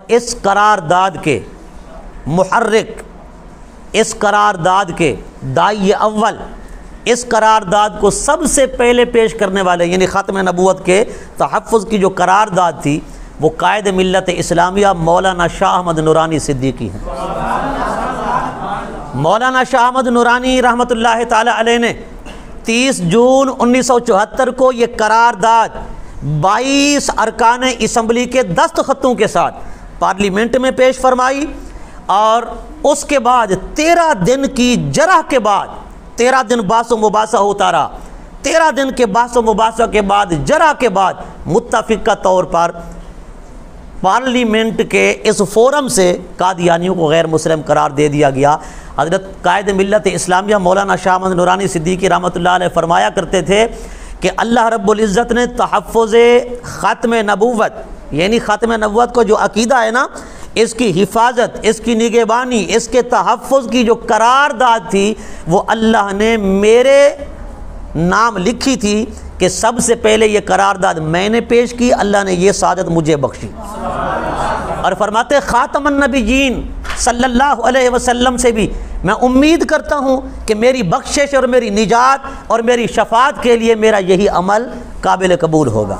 اس قرارداد کے محرک، اس قرارداد کے داعی اول، اس قرارداد کو سب سے پہلے پیش کرنے والے یعنی ختم نبوت کے تحفظ کی جو قرارداد تھی وہ قائد ملت اسلامیہ مولانا شاہ احمد نورانی صدیقی ہیں۔ مولانا شاہ احمد نورانی رحمۃ اللہ تعالی علیہ نے 30 جون 1974 کو یہ قرارداد 22 ارکان اسمبلی کے دستخطوں کے ساتھ پارلیمنٹ میں پیش فرمائی، اور اس کے بعد 13 دن کی جرح کے بعد 13 دن بحث و مباحثہ ہوتا رہا، 13 دن کے بحث و مباحثہ کے بعد جرح کے بعد متفقہ طور پر پارلیمنٹ کے اس فورم سے قادیانیوں کو غیر مسلم قرار دے دیا گیا۔ حضرت قائد ملت اسلامیہ مولانا شاہ احمد نورانی صدیقی رحمۃ اللہ علیہ فرمایا کرتے تھے کہ اللہ رب العزت نے تحفظ ختم نبوت یعنی ختم نبوت کو جو عقیدہ ہے نا، اس کی حفاظت، اس کی نگہبانی، اس کے تحفظ کی جو قرارداد تھی وہ اللہ نے میرے نام لکھی تھی کہ سب سے پہلے یہ قرارداد میں نے پیش کی، اللہ نے یہ سعادت مجھے بخشی۔ اور فرماتے خاتم النبیین صلی اللہ علیہ وسلم سے بھی میں امید کرتا ہوں کہ میری بخشش اور میری نجات اور میری شفاعت کے لیے میرا یہی عمل قابل قبول ہوگا۔